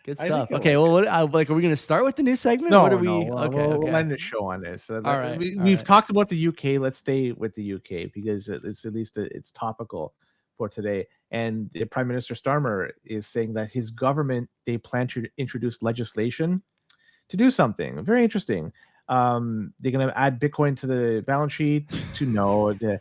Good I think stuff. it Okay, will. well, are we going to start with the new segment? No, What are no, we? Okay, we'll okay. end the show on this. All right, all We've right. talked about the UK. Let's stay with the UK because it's at least it's topical for today. And Prime Minister Starmer is saying that his government, they plan to introduce legislation to do something very interesting. They're going to add Bitcoin to the balance sheet to know the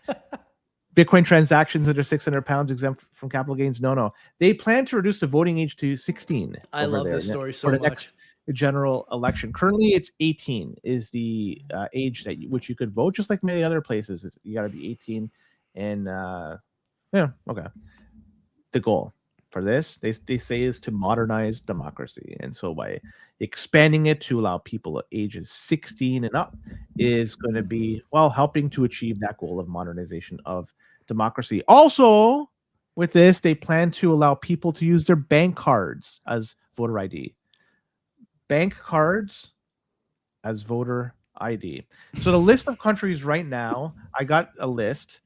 Bitcoin transactions under £600 exempt from capital gains. No. They plan to reduce the voting age to 16 I over love there this story for so the much. next general election. Currently, it's 18 is the age that which you could vote, just like many other places. You got to be 18, and yeah, okay. The goal for this, they say, is to modernize democracy, and so by expanding it to allow people at ages 16 and up is going to be helping to achieve that goal of modernization of democracy. Also, with this, they plan to allow people to use their bank cards as voter ID. Bank cards as voter ID. So the list of countries right now, I got a list.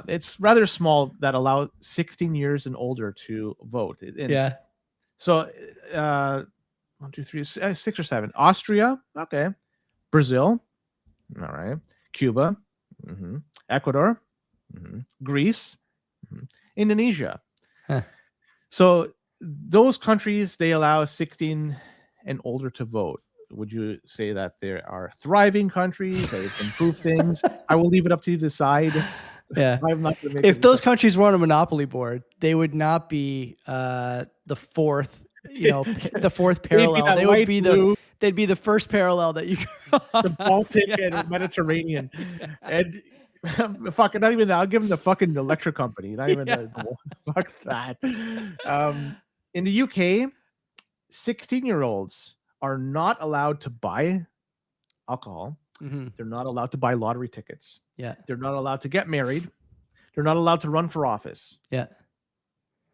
It's rather small that allow 16 years and older to vote. And Yeah. so, 6 or 7. Austria, okay. Brazil, all right. Cuba, Ecuador, Greece, Indonesia. Huh. So those countries, they allow 16 and older to vote. Would you say that there are thriving countries that it's improved things? I will leave it up to you to decide. Yeah. I'm not going to make If those countries were on a monopoly board, they would not be the fourth, the fourth parallel. They would be they'd be the first parallel that you cross. The Baltic and Mediterranean. And fucking not even that. I'll give them the fucking electric company. Not even fuck that. In the UK, 16-year-olds are not allowed to buy alcohol. They're not allowed to buy lottery tickets. Yeah. They're not allowed to get married. They're not allowed to run for office. Yeah.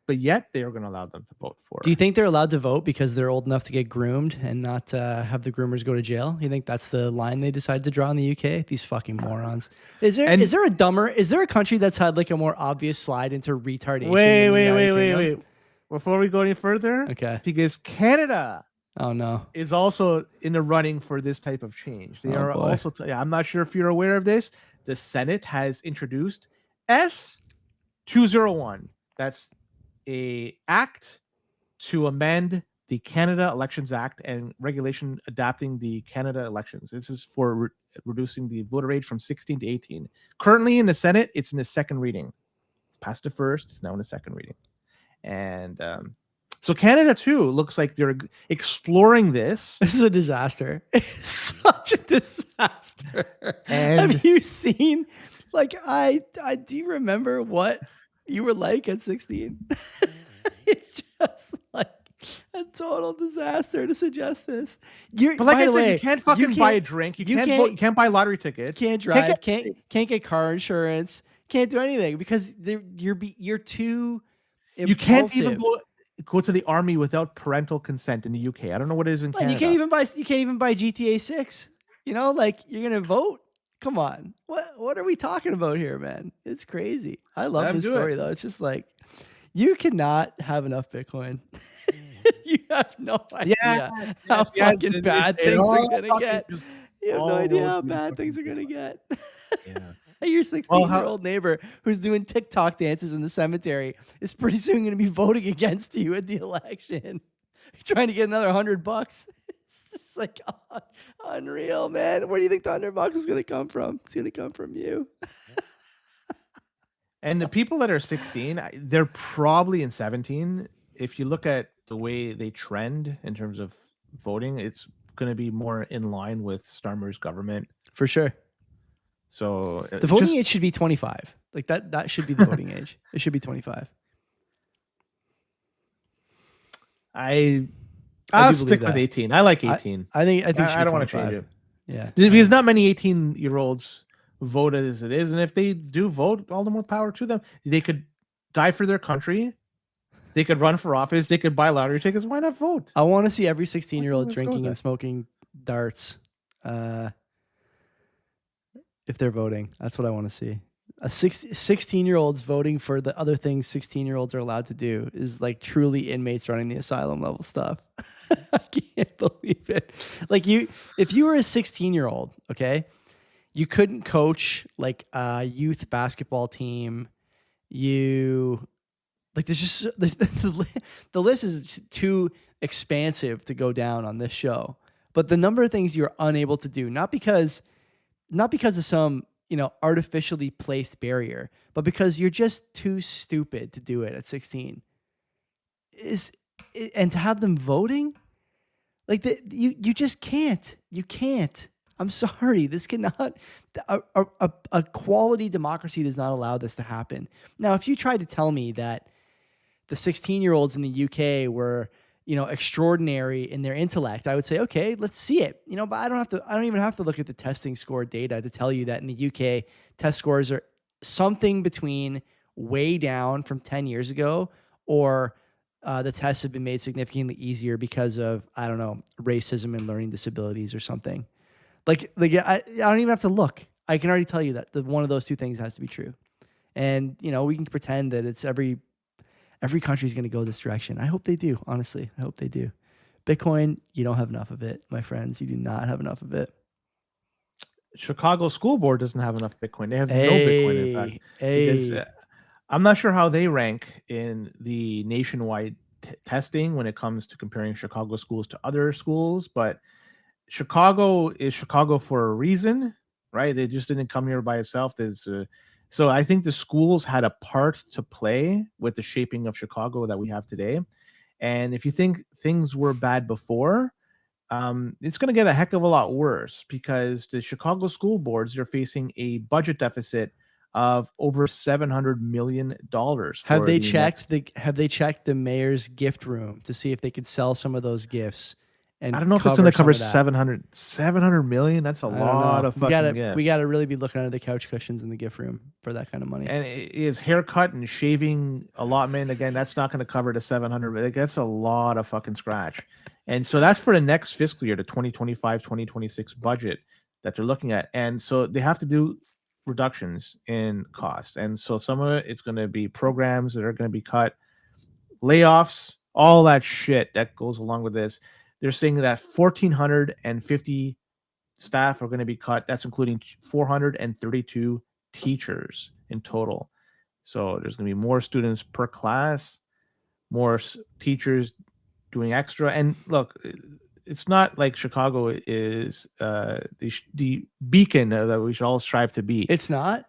But yet they are going to allow them to vote for. Do you think they're allowed to vote because they're old enough to get groomed and not have the groomers go to jail? You think that's the line they decided to draw in the UK? These fucking morons. Is there a country that's had like a more obvious slide into retardation? Wait. Before we go any further, okay. Because Canada, is also in the running for this type of change. They are also. I'm not sure if you're aware of this. The Senate has introduced S201. That's a act to amend the Canada Elections Act and regulation adapting the Canada elections. This is for reducing the voter age from 16 to 18. Currently in the Senate, it's in the second reading. It's past the first. It's now in the second reading. And so Canada, too, looks like they're exploring this. This is a disaster. It's such a disaster. And have you seen, I do you remember what you were like at 16? It's just like a total disaster to suggest this. But like I said, you can't fucking buy a drink. You can't buy lottery tickets. Can't drive. Can't get car insurance. Can't do anything because you're too impulsive. You can't even go to the army without parental consent in the UK. I don't know what it is in Canada. You can't even buy GTA 6. You're gonna vote. Come on. What are we talking about here, man? It's crazy. I love this story though. It's just like you cannot have enough Bitcoin. You have no idea how fucking bad things are gonna get. You have no idea how bad things are gonna get. Yeah. Your 16-year-old neighbor who's doing TikTok dances in the cemetery is pretty soon going to be voting against you at the election. You're trying to get another $100. It's just like unreal, man. Where do you think the $100 is going to come from? It's going to come from you. And the people that are 16, they're probably in 17. If you look at the way they trend in terms of voting, it's going to be more in line with Starmer's government. For sure. So the voting age should be 25. Like that should be the voting age. It should be 25. I'll stick with 18. I like 18. I think I don't want to change it. Yeah. Because not many 18-year-olds voted as it is, and if they do vote, all the more power to them. They could die for their country. They could run for office. They could buy lottery tickets. Why not vote? I want to see every 16-year-old drinking and smoking darts. If they're voting, that's what I want to see. 16-year-olds voting for the other things 16-year-olds are allowed to do is like truly inmates running the asylum level stuff. I can't believe it. Like if you were a 16-year-old, okay, you couldn't coach like a youth basketball team. You like there's just the list is too expansive to go down on this show. But the number of things you're unable to do, not because of some, artificially placed barrier, but because you're just too stupid to do it at 16. And to have them voting, like you just can't. You can't. I'm sorry. This cannot. A quality democracy does not allow this to happen. Now, if you tried to tell me that the 16-year-olds in the UK were, extraordinary in their intellect, I would say, okay, let's see it. But I don't even have to look at the testing score data to tell you that in the UK, test scores are something between way down from 10 years ago, or the tests have been made significantly easier because of, I don't know, racism and learning disabilities or something. Like I don't even have to look. I can already tell you that one of those two things has to be true. And, we can pretend that it's every country is going to go this direction. I hope they do. Honestly, I hope they do. Bitcoin, you don't have enough of it, my friends. You do not have enough of it. Chicago School Board doesn't have enough Bitcoin. They have no Bitcoin, in fact. Because I'm not sure how they rank in the nationwide testing when it comes to comparing Chicago schools to other schools, but Chicago is Chicago for a reason, right? They just didn't come here by itself. So I think the schools had a part to play with the shaping of Chicago that we have today. And if you think things were bad before, it's going to get a heck of a lot worse, because the Chicago school boards are facing a budget deficit of over $700 million. Have they checked the mayor's gift room to see if they could sell some of those gifts? And I don't know if it's going to cover 700 million. That's a lot of fucking gifts. We got to really be looking under the couch cushions in the gift room for that kind of money. And his haircut and shaving allotment, again, that's not going to cover the 700. That's a lot of fucking scratch. And so that's for the next fiscal year, the 2025, 2026 budget that they're looking at. And so they have to do reductions in cost. And so some of it's going to be programs that are going to be cut, layoffs, all that shit that goes along with this. They're saying that 1,450 staff are going to be cut. That's including 432 teachers in total. So there's going to be more students per class, more teachers doing extra. And look, it's not like Chicago is the beacon that we should all strive to be. It's not.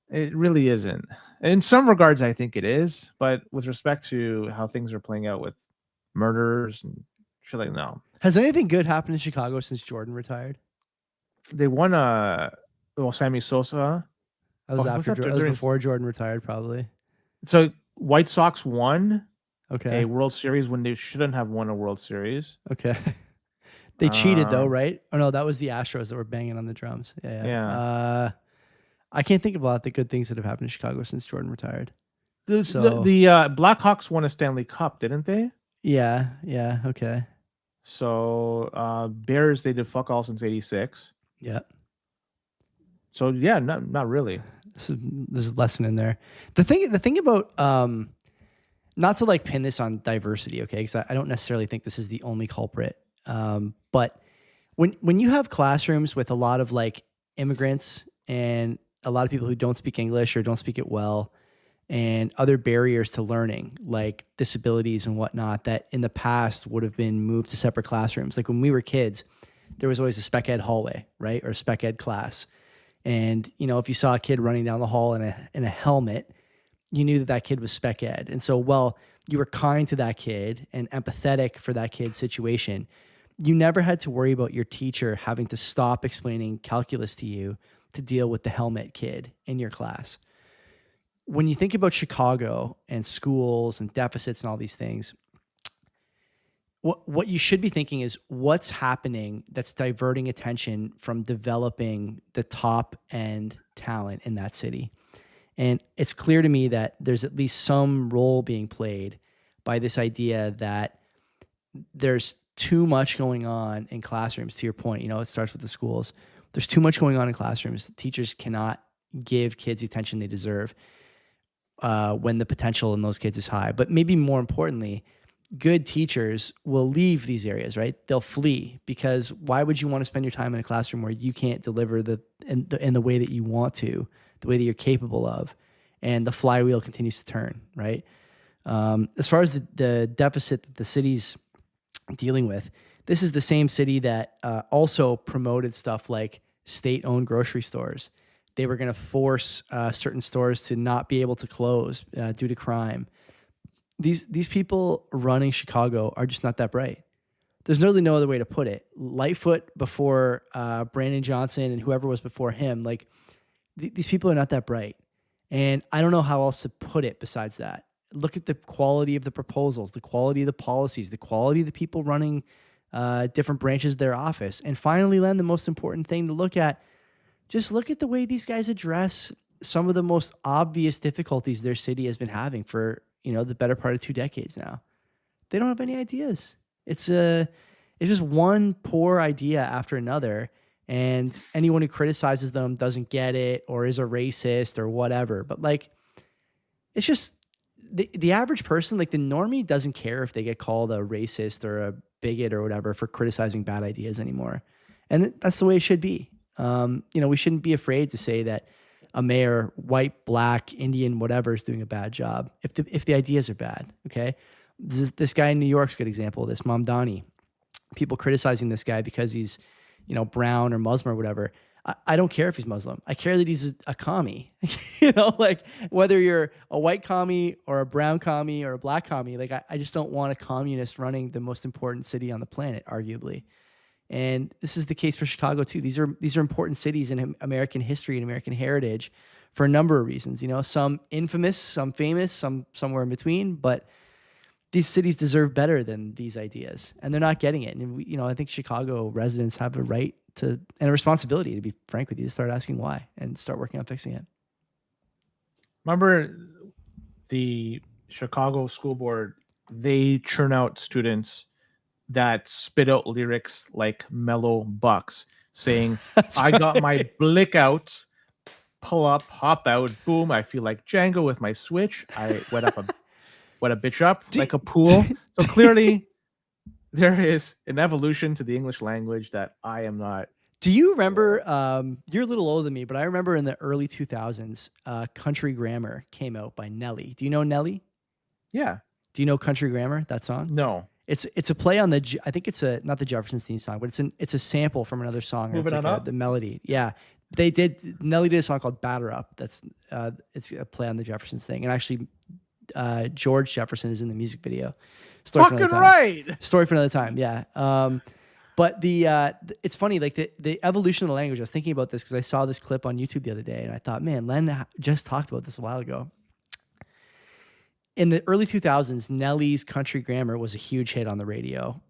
It really isn't. In some regards, I think it is. But with respect to how things are playing out with murders and shit like no. Has anything good happened in Chicago since Jordan retired? They won Sammy Sosa. That was before Jordan retired, probably. So White Sox won a World Series when they shouldn't have won a World Series. Okay. They cheated though, right? Oh no, that was the Astros that were banging on the drums. Yeah. I can't think of a lot of the good things that have happened in Chicago since Jordan retired. The Blackhawks won a Stanley Cup, didn't they? Yeah. Okay. So Bears, they did fuck all since '86. Yeah. So yeah, not really. There's a lesson in there. The thing about not to like pin this on diversity, okay? Because I don't necessarily think this is the only culprit. But when you have classrooms with a lot of like immigrants and a lot of people who don't speak English or don't speak it well, and other barriers to learning like disabilities and whatnot that in the past would have been moved to separate classrooms. Like when we were kids, there was always a spec ed hallway, right? Or a spec ed class. And, if you saw a kid running down the hall in a helmet, you knew that kid was spec ed. And so, you were kind to that kid and empathetic for that kid's situation. You never had to worry about your teacher having to stop explaining calculus to you to deal with the helmet kid in your class. When you think about Chicago and schools and deficits and all these things, what you should be thinking is what's happening that's diverting attention from developing the top end talent in that city. And it's clear to me that there's at least some role being played by this idea that there's too much going on in classrooms. To your point, it starts with the schools. There's too much going on in classrooms. The teachers cannot give kids the attention they deserve when the potential in those kids is high. But maybe more importantly, good teachers will leave these areas, right? They'll flee, because why would you want to spend your time in a classroom where you can't deliver in the way that you want to, the way that you're capable of, and the flywheel continues to turn, right? As far as the deficit that the city's dealing with, this is the same city that also promoted stuff like state-owned grocery stores. They were going to force certain stores to not be able to close due to crime. These people running Chicago are just not that bright. There's really no other way to put it. Lightfoot before Brandon Johnson and whoever was before him, like these people are not that bright. And I don't know how else to put it besides that. Look at the quality of the proposals, the quality of the policies, the quality of the people running different branches of their office. And finally, Len, the most important thing to look at, just look at the way these guys address some of the most obvious difficulties their city has been having for, the better part of 2 decades now. They don't have any ideas. It's just one poor idea after another. And anyone who criticizes them doesn't get it or is a racist or whatever. But like, it's just the average person, like the normie, doesn't care if they get called a racist or a bigot or whatever for criticizing bad ideas anymore. And that's the way it should be. We shouldn't be afraid to say that a mayor, white, black, Indian, whatever, is doing a bad job if the ideas are bad. Okay. This guy in New York's a good example of this, Mamdani. People criticizing this guy because he's, brown or Muslim or whatever. I don't care if he's Muslim. I care that he's a commie. Like whether you're a white commie or a brown commie or a black commie, like I just don't want a communist running the most important city on the planet, arguably. And this is the case for Chicago too. These are important cities in American history and American heritage for a number of reasons. Some infamous, some famous, some somewhere in between. But these cities deserve better than these ideas, and they're not getting it. And I think Chicago residents have a right to and a responsibility, to be frank with you, to start asking why and start working on fixing it. Remember the Chicago School Board? They churn out students that spit out lyrics like Mellow Bucks, saying, I got my blick out, pull up, hop out, boom, I feel like Django with my switch. I wet a bitch up like a pool. So clearly there is an evolution to the English language that I am not. Do you remember, you're a little older than me, but I remember in the early 2000s, Country Grammar came out by Nelly. Do you know Nelly? Yeah. Do you know Country Grammar, that song? No. It's a play on I think it's not the Jeffersons theme song, but it's a sample from another song. Moving on up. The melody. Yeah. Nelly did a song called Batter Up. That's it's a play on the Jeffersons thing. And actually George Jefferson is in the music video. Story for another time. Yeah. But it's funny, like the evolution of the language. I was thinking about this because I saw this clip on YouTube the other day and I thought, man, Len just talked about this a while ago. In the early 2000s, Nelly's Country Grammar was a huge hit on the radio.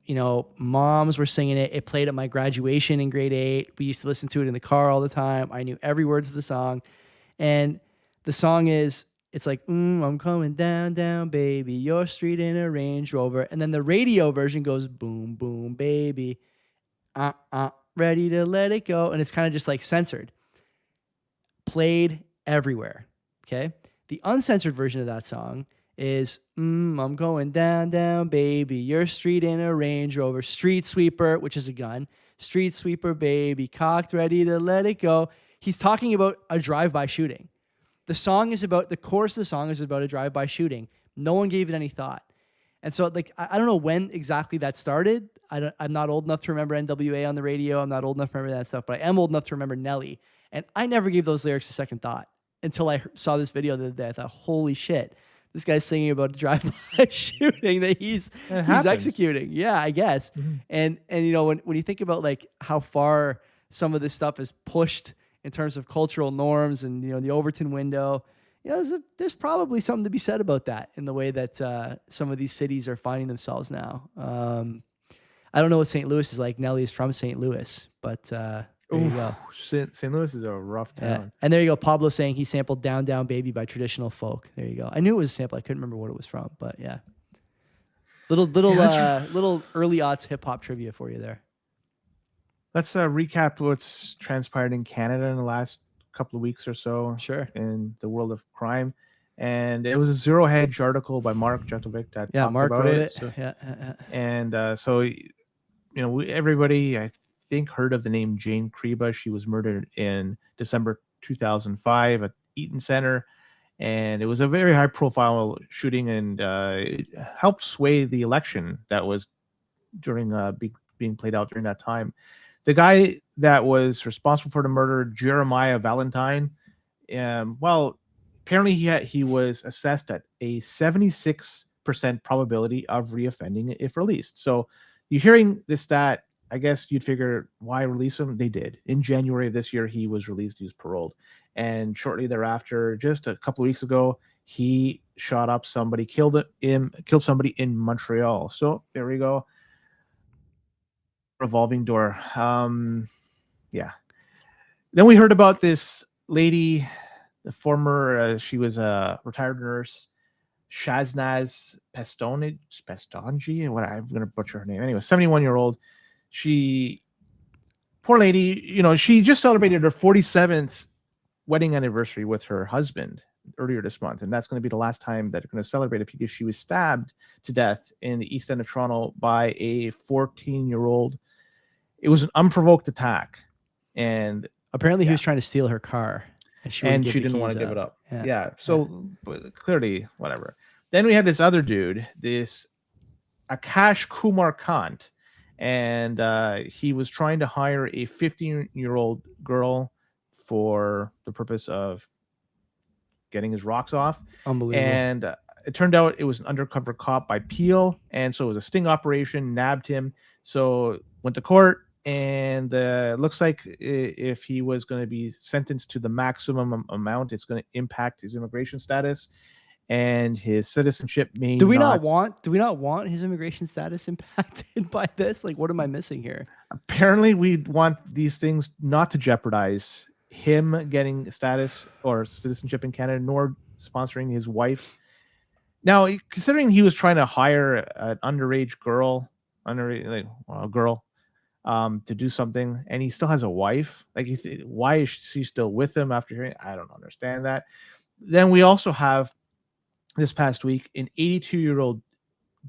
Moms were singing it. It played at my graduation in grade 8. We used to listen to it in the car all the time. I knew every word to the song. And the song it's like, I'm coming down, down, baby, your street in a Range Rover. And then the radio version goes, boom, boom, baby, ready to let it go. And it's kind of just like censored. Played everywhere, okay? The uncensored version of that song is, I'm going down, down, baby, your street in a Range Rover, street sweeper, which is a gun, street sweeper, baby, cocked, ready to let it go. He's talking about a drive-by shooting. The chorus of the song is about a drive-by shooting. No one gave it any thought. And so, like, I don't know when exactly that started. I'm not old enough to remember NWA on the radio. I'm not old enough to remember that stuff, but I am old enough to remember Nelly. And I never gave those lyrics a second thought until I saw this video the other day. I thought, holy shit. This guy's singing about a drive-by shooting that he's executing. Yeah, I guess. Mm-hmm. And when you think about like how far some of this stuff is pushed in terms of cultural norms and the Overton window, there's probably something to be said about that in the way that some of these cities are finding themselves now. I don't know what St. Louis is like. Nelly is from St. Louis, but there you go. St. Louis is a rough town. Yeah. And there you go. Pablo saying he sampled Down Down Baby by Traditional Folk. There you go. I knew it was a sample. I couldn't remember what it was from, but yeah. Little early aughts hip hop trivia for you there. Let's recap what's transpired in Canada in the last couple of weeks or so Sure. in the world of crime. And it was a Zero Hedge article by Mark Jantovic that Yeah, talked Mark about wrote it. it. So, Yeah. and so, everybody, I think, heard of the name Jane Kreba. She was murdered in December 2005 at Eaton Center. And it was a very high profile shooting, and it helped sway the election that was during being played out during that time. The guy that was responsible for the murder, Jeremiah Valentine, well, apparently he was assessed at a 76% probability of reoffending if released. So you're hearing this stat, I guess you'd figure, why release him? They did. In January of this year, he was released. He was paroled. And shortly thereafter, just a couple of weeks ago, he shot up somebody, killed somebody in Montreal. So there we go. Revolving door. Yeah. Then we heard about this lady, the former, she was a retired nurse, Shaznaz Pestonji, what, I'm going to butcher her name. Anyway, 71-year-old. She, poor lady, she just celebrated her 47th wedding anniversary with her husband earlier this month, and that's going to be the last time that they're going to celebrate it, because she was stabbed to death in the East End of Toronto by a 14-year-old. It was an unprovoked attack, and apparently he was trying to steal her car, and she didn't want to give it up. So clearly, whatever. Then we had this other dude, this Akash Kumar Kant, and he was trying to hire a 15-year-old girl for the purpose of getting his rocks off. Unbelievable. And it turned out it was an undercover cop by Peel, and so it was a sting operation, nabbed him. So went to court, and looks like if he was going to be sentenced to the maximum amount, it's going to impact his immigration status and his citizenship. Do we not want his immigration status impacted by this? Like, what am I missing here? Apparently, we want these things not to jeopardize him getting status or citizenship in Canada, nor sponsoring his wife. Now, considering he was trying to hire an underage girl, to do something, and he still has a wife, like, why is she still with him after hearing? I don't understand that. Then we also have, this past week, an 82-year-old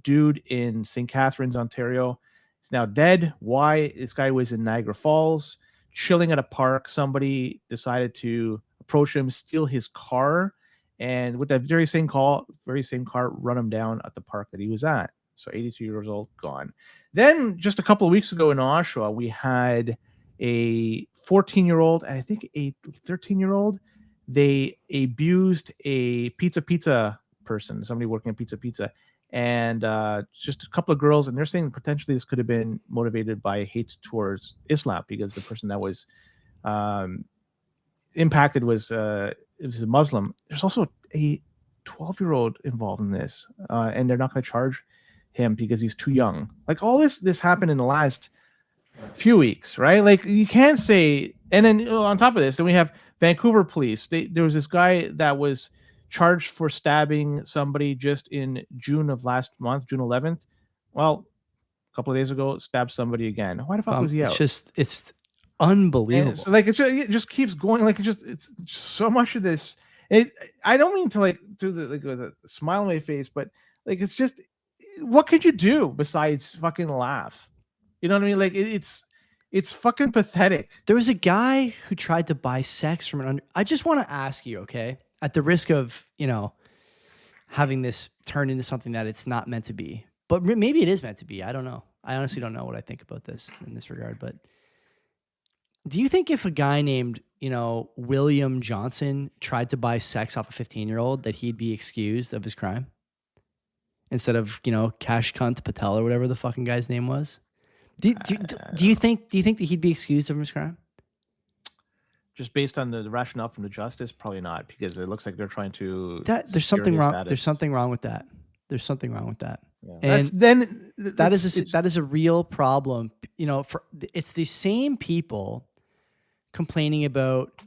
dude in St. Catharines, Ontario. He's now dead. Why? This guy was in Niagara Falls, chilling at a park. Somebody decided to approach him, steal his car, and with that very same car, run him down at the park that he was at. So 82 years old, gone. Then just a couple of weeks ago in Oshawa, we had a 14-year-old and I think a 13-year-old. They abused a pizza person, somebody working at Pizza, and just a couple of girls, and they're saying potentially this could have been motivated by hate towards Islam, because the person that was impacted was a Muslim. There's also a 12-year-old involved in this, and they're not going to charge him because he's too young. Like, all this happened in the last few weeks, right? Like, you can't say. And then on top of this, then we have Vancouver police. There was this guy that was charged for stabbing somebody just in June of last month, June 11th. Well, a couple of days ago, stabbed somebody again. Why the fuck was he out? It's unbelievable. And so, like, it just keeps going. Like, it's just so much of this. I don't mean to, like, do the smile on my face, but, like, it's just, what could you do besides fucking laugh? You know what I mean? Like, it's fucking pathetic. There was a guy who tried to buy sex from an I just want to ask you, okay, at the risk of, having this turn into something that it's not meant to be, but maybe it is meant to be. I don't know. I honestly don't know what I think about this in this regard, but do you think if a guy named, William Johnson tried to buy sex off a 15-year-old, that he'd be excused of his crime instead of, Cash Cunt Patel or whatever the fucking guy's name was? Do you think that he'd be excused of his crime? Just based on the rationale from the justice, probably not, because it looks like they're trying to. There's something wrong. Status. There's something wrong with that. There's something wrong with that. Yeah. And that is a real problem. It's the same people complaining about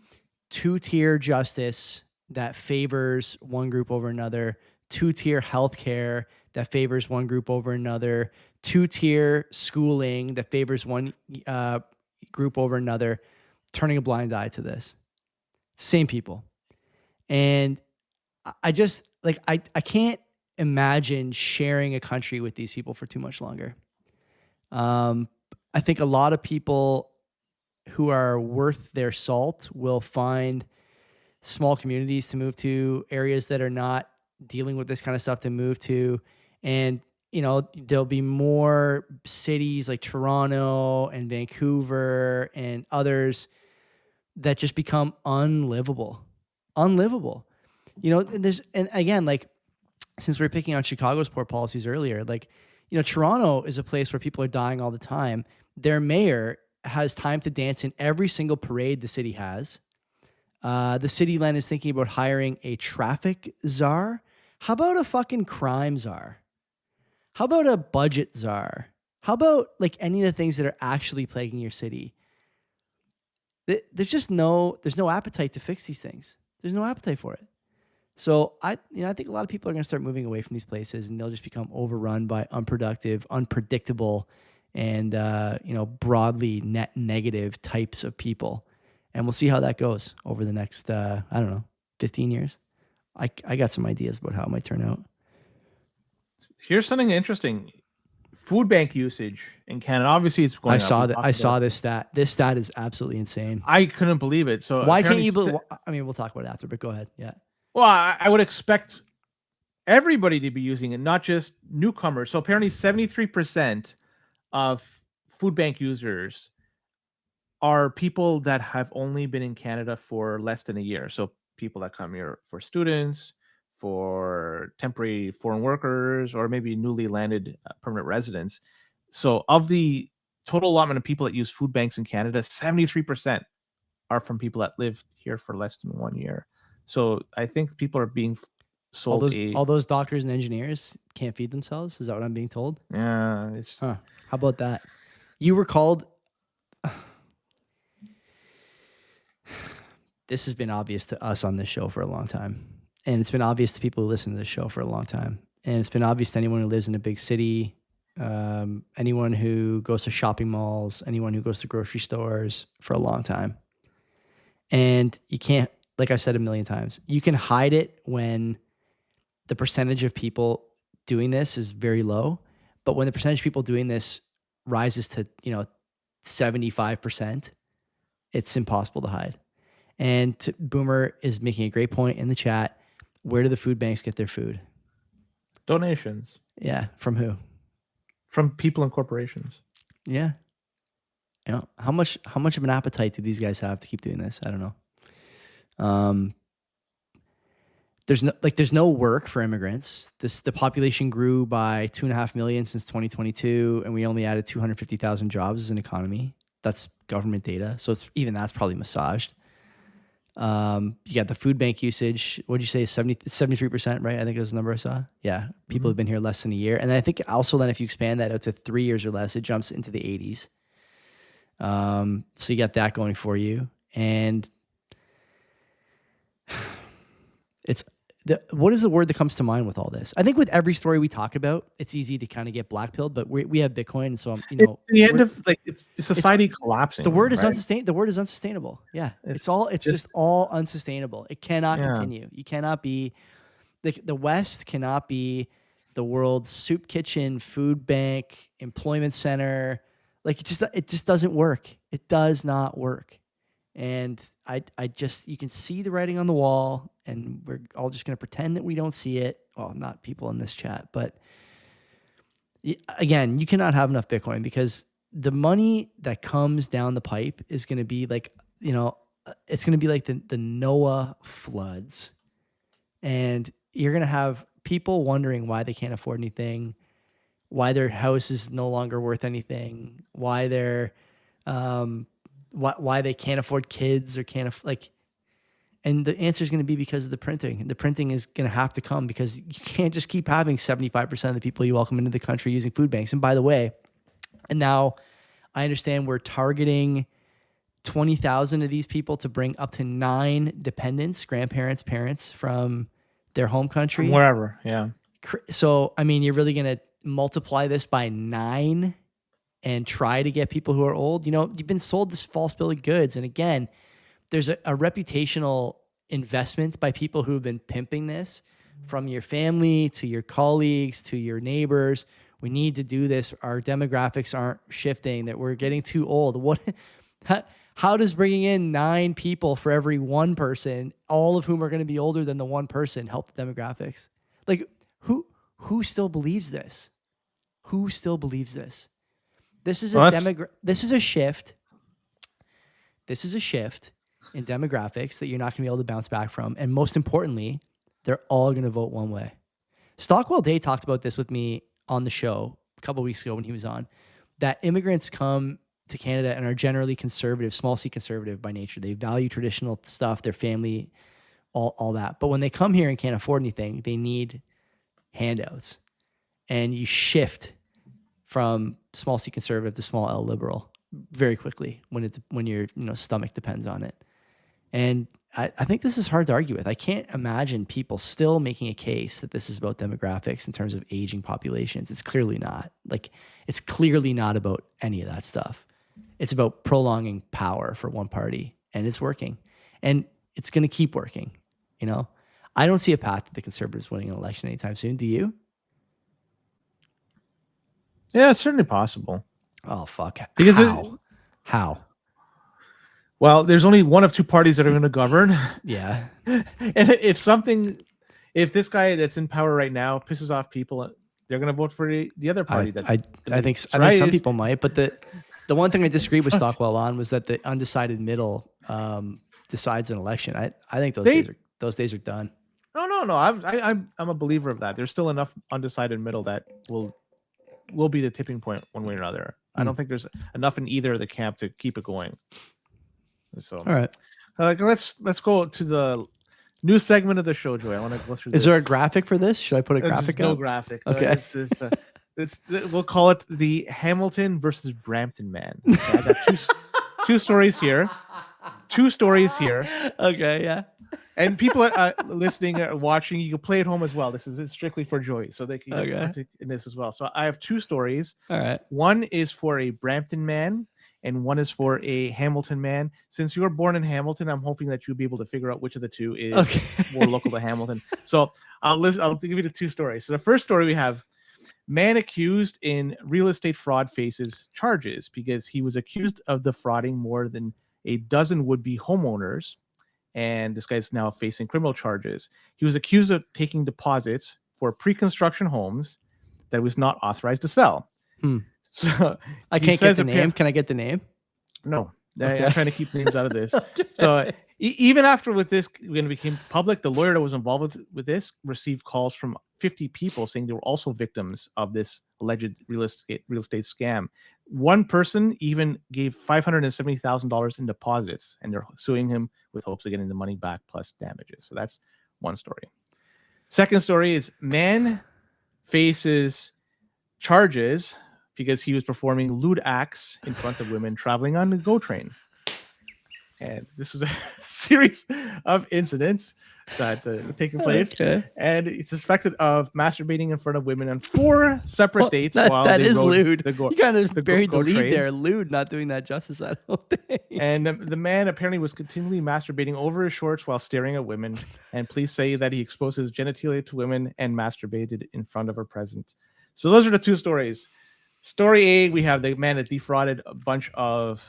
two-tier justice that favors one group over another, two-tier healthcare that favors one group over another, two-tier schooling that favors one group over another, turning a blind eye to this. Same people. And I just like I can't imagine sharing a country with these people for too much longer. I think a lot of people who are worth their salt will find small communities to move to, areas that are not dealing with this kind of stuff to move to. And, you know, there'll be more cities like Toronto and Vancouver and others that just become unlivable. Unlivable. You know, and again, like, since we were picking on Chicago's poor policies earlier, like, you know, Toronto is a place where people are dying all the time. Their mayor has time to dance in every single parade the city has. The city then is thinking about hiring a traffic czar. How about a fucking crime czar? How about a budget czar? How about like any of the things that are actually plaguing your city? There's no appetite to fix these things. There's no appetite for it. So I think a lot of people are going to start moving away from these places, and they'll just become overrun by unproductive, unpredictable, and broadly net negative types of people. And we'll see how that goes over the next 15 years. I got some ideas about how it might turn out. Here's something interesting. Food bank usage in Canada, obviously it's going up. I saw this stat. This stat is absolutely insane. I couldn't believe it. So why can't you? I mean, we'll talk about it after, but go ahead. Yeah. Well, I would expect everybody to be using it, not just newcomers. So apparently 73% of food bank users are people that have only been in Canada for less than a year. So people that come here for students, for temporary foreign workers, or maybe newly landed permanent residents. So of the total allotment of people that use food banks in Canada, 73% are from people that live here for less than 1 year. So I think people are being sold all those doctors and engineers can't feed themselves. Is that what I'm being told? Yeah. How about that? You were called. This has been obvious to us on this show for a long time. And it's been obvious to people who listen to this show for a long time. And it's been obvious to anyone who lives in a big city, anyone who goes to shopping malls, anyone who goes to grocery stores for a long time. And you can't, like I said a million times, you can hide it when the percentage of people doing this is very low. But when the percentage of people doing this rises to, 75%, it's impossible to hide. And Boomer is making a great point in the chat. Where do the food banks get their food? Donations. Yeah. From who? From people and corporations. Yeah. How much of an appetite do these guys have to keep doing this? I don't know. There's no work for immigrants. The population grew by 2.5 million since 2022, and we only added 250,000 jobs as an economy. That's government data. So that's probably massaged. You got the food bank usage. What'd you say? 73%, right? I think it was the number I saw. Yeah. People have been here less than a year. And I think also then if you expand that out to 3 years or less, it jumps into the 80s. So you got that going for you. And what is the word that comes to mind with all this? I think with every story we talk about, it's easy to kind of get blackpilled, but we have Bitcoin. So, it's the end of it's society collapsing. The word is unsustainable. The word is unsustainable. Yeah. It's just all unsustainable. It cannot continue. You cannot be the West cannot be the world's soup kitchen, food bank, employment center. Like it just doesn't work. It does not work. And you can see the writing on the wall, and we're all just going to pretend that we don't see it. Well, not people in this chat, but again, you cannot have enough Bitcoin because the money that comes down the pipe is going to be like, it's going to be like the Noah floods, and you're going to have people wondering why they can't afford anything, why their house is no longer worth anything, why they're, why they can't afford kids or and the answer is going to be because of the printing. The printing is going to have to come because you can't just keep having 75% of the people you welcome into the country using food banks. And by the way, and now I understand we're targeting 20,000 of these people to bring up to 9 dependents, grandparents, parents from their home country. From wherever, yeah. So, I mean, you're really going to multiply this by 9 and try to get people who are old. You've been sold this false bill of goods. And again, there's a reputational investment by people who have been pimping this, from your family to your colleagues to your neighbors. We need to do this. Our demographics aren't shifting, that we're getting too old. What, how does bringing in 9 people for every one person, all of whom are going to be older than the one person, help the demographics? Like, who still believes this? Who still believes this? This is this is a shift. This is a shift in demographics that you're not going to be able to bounce back from. And most importantly, they're all going to vote one way. Stockwell Day talked about this with me on the show a couple of weeks ago when he was on, that immigrants come to Canada and are generally conservative, small c conservative by nature. They value traditional stuff, their family, all that. But when they come here and can't afford anything, they need handouts. And you shift from small c conservative to small l liberal very quickly when your stomach depends on it. And I think this is hard to argue with. I can't imagine people still making a case that this is about demographics in terms of aging populations. It's clearly not. Like, it's clearly not about any of that stuff. It's about prolonging power for one party, and it's working. And it's going to keep working, I don't see a path to the Conservatives winning an election anytime soon. Do you? Yeah, it's certainly possible. Oh, fuck. Because How? Well, there's only one of two parties that are going to govern. Yeah. And if this guy that's in power right now pisses off people, they're going to vote for the other party. I think some people might, but the one thing I disagreed with Stockwell on was that the undecided middle decides an election. I think those days are done. No. I'm a believer of that. There's still enough undecided middle that will be the tipping point one way or another. I don't think there's enough in either of the camp to keep it going. So, all right, let's go to the new segment of the show, Joey. I want to go through. Is there a graphic for this? Should I put a graphic? No graphic. Okay. We'll call it the Hamilton versus Brampton man. Okay, I got two stories here. Okay, yeah. And people listening or watching, you can play at home as well. This is strictly for Joey, so they can partake in this as well. So I have 2 stories. All right. One is for a Brampton man, and one is for a Hamilton man. Since you were born in Hamilton, I'm hoping that you'll be able to figure out which of the two is more local to Hamilton. So I'll give you the 2 stories. So the first story we have: man accused in real estate fraud faces charges because he was accused of defrauding more than a dozen would-be homeowners. And this guy's now facing criminal charges. He was accused of taking deposits for pre-construction homes that was not authorized to sell. So I can't get the name. Can I get the name? No. Okay. I'm trying to keep names out of this. Okay. So even after when it became public, the lawyer that was involved with this received calls from 50 people saying they were also victims of this alleged real estate scam. One person even gave $570,000 in deposits, and they're suing him with hopes of getting the money back plus damages. So that's one story. Second story is man faces charges because he was performing lewd acts in front of women traveling on the GO train. And this is a series of incidents that were taking place. Okay. And he's suspected of masturbating in front of women on 4 separate dates. That is lewd. You kind of buried the lead there. Lewd, not doing that justice, I don't think. And the man apparently was continually masturbating over his shorts while staring at women. And police say that he exposed his genitalia to women and masturbated in front of her present. So those are the 2 stories. Story A, we have the man that defrauded a bunch of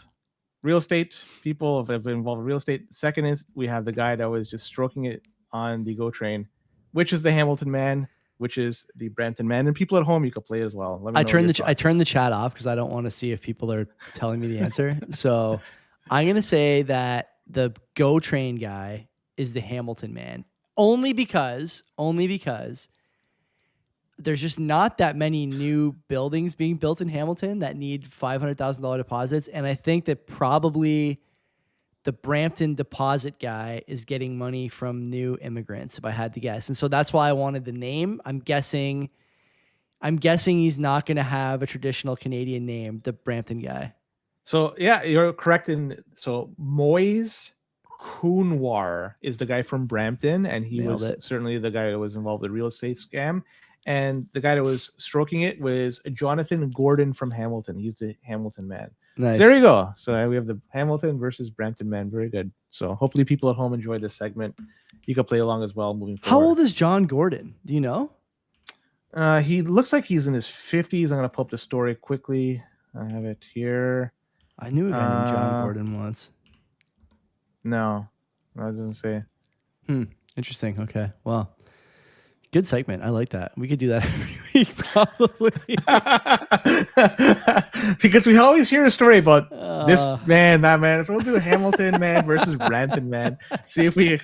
real estate people have been involved in real estate. Second is we have the guy that was just stroking it on the GO train, which is the Hamilton man, which is the Brampton man. And people at home, you can play it as well. I turned the chat off because I don't want to see if people are telling me the answer. So I'm gonna say that the GO train guy is the Hamilton man, only because there's just not that many new buildings being built in Hamilton that need $500,000 deposits. And I think that probably the Brampton deposit guy is getting money from new immigrants, if I had to guess. And so that's why I wanted the name. I'm guessing he's not going to have a traditional Canadian name, the Brampton guy. So yeah, you're correct. So Moise Kunwar is the guy from Brampton, and he was certainly the guy that was involved in the real estate scam. and the guy that was stroking it was Jonathan Gordon from Hamilton. He's the Hamilton man. Nice. So there you go. So we have the Hamilton versus Brampton man. Very good. So hopefully people at home enjoy this segment. You can play along as well moving forward. How old is John Gordon? Do you know? He looks like he's in his 50s. I'm going to pull up the story quickly. I have it here. I knew a guy named John Gordon once. No, it doesn't say. Interesting. Okay. Well, good segment. I like that. We could do that every week, probably. Because we always hear a story about this man, that man. So we'll do Hamilton man versus Brampton man. See if we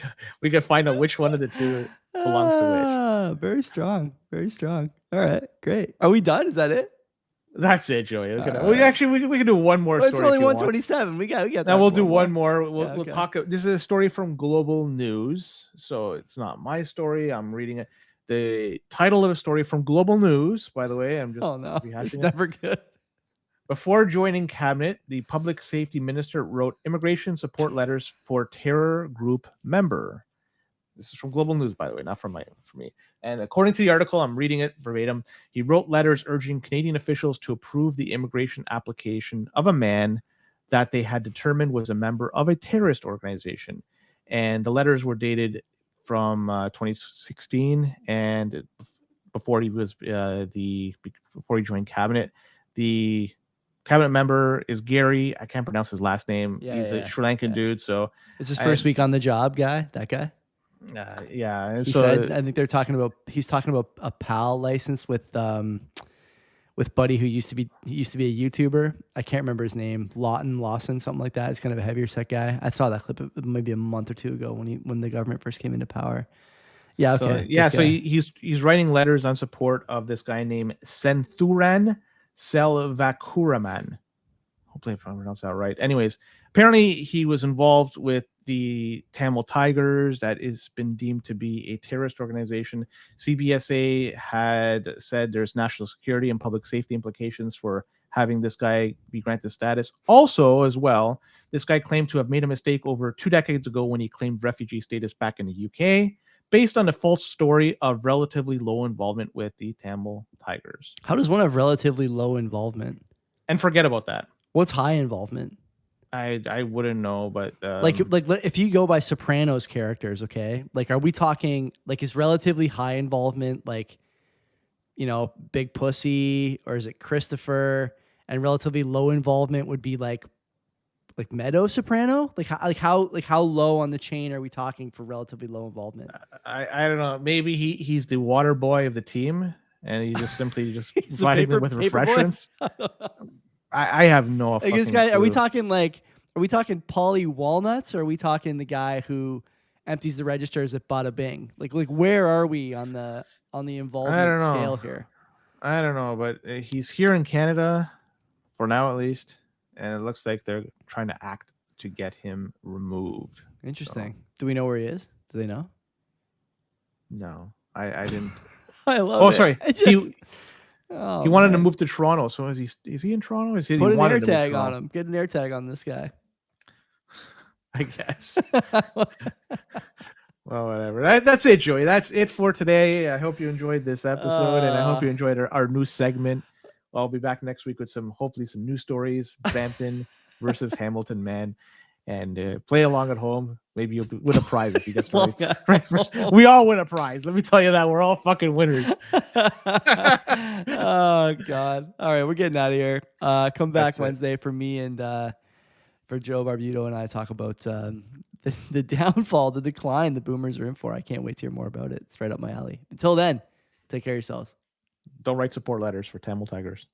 can find out which one of the two belongs to which. Very strong. Very strong. All right. Great. Are we done? Is that it? That's it, Joey. Actually, we can do one more story. It's only 127. We got. Now we'll do one more. We'll talk. This is a story from Global News, so it's not my story. I'm reading it. The title of the story from Global News, by the way. I'm just. Oh no, it's never good. Before joining cabinet, the public safety minister wrote immigration support letters for terror group member. This is from Global News, by the way, not from me. And according to the article, I'm reading it verbatim. He wrote letters urging Canadian officials to approve the immigration application of a man that they had determined was a member of a terrorist organization. And the letters were dated from 2016, and before he was before he joined cabinet. The cabinet member is Gary. I can't pronounce his last name. He's a Sri Lankan dude. So it's his first week on the job, guy. That guy. Yeah. He said, I think they're talking about. He's talking about a PAL license with Buddy, who used to be a YouTuber. I can't remember his name. Lawson, something like that. It's kind of a heavier set guy. I saw that clip maybe a month or two ago when the government first came into power. Yeah. Okay. So he's writing letters on support of this guy named Senthuran Selvakuraman. Hopefully I pronounced that right. Anyways, apparently he was involved with the Tamil Tigers. That has been deemed to be a terrorist organization. CBSA had said there's national security and public safety implications for having this guy be granted status. Also, as well, this guy claimed to have made a mistake over 2 decades ago when he claimed refugee status back in the UK, based on a false story of relatively low involvement with the Tamil Tigers. How does one have relatively low involvement? And forget about that. What's high involvement? I wouldn't know, but like if you go by Sopranos characters, okay, like are we talking like is relatively high involvement like, Big Pussy, or is it Christopher? And relatively low involvement would be like Meadow Soprano. Like how low on the chain are we talking for relatively low involvement? I don't know. Maybe he's the water boy of the team, and he just simply providing them with refreshments. I have no. Like this guy, clue. Are we talking Paulie Walnuts, or are we talking the guy who empties the registers at Bada Bing? Like where are we on the involvement scale here? I don't know, but he's here in Canada for now, at least, and it looks like they're trying to act to get him removed. Interesting. So. Do we know where he is? Do they know? No, I didn't. I love it. Sorry. He wanted to move to Toronto. So is he in Toronto? Put an air tag on him. Get an air tag on this guy. I guess. Well, whatever. That's it, Joey. That's it for today. I hope you enjoyed this episode, and I hope you enjoyed our new segment. I'll be back next week with hopefully some new stories. Brampton versus Hamilton, man. And play along at home. Maybe you'll win a prize if you get right. We all win a prize. Let me tell you that. We're all fucking winners. Oh, God. All right, we're getting out of here. Come back Wednesday for me and for Joe Barbuto and I talk about the downfall, the decline the Boomers are in for. I can't wait to hear more about it. It's right up my alley. Until then, take care of yourselves. Don't write support letters for Tamil Tigers.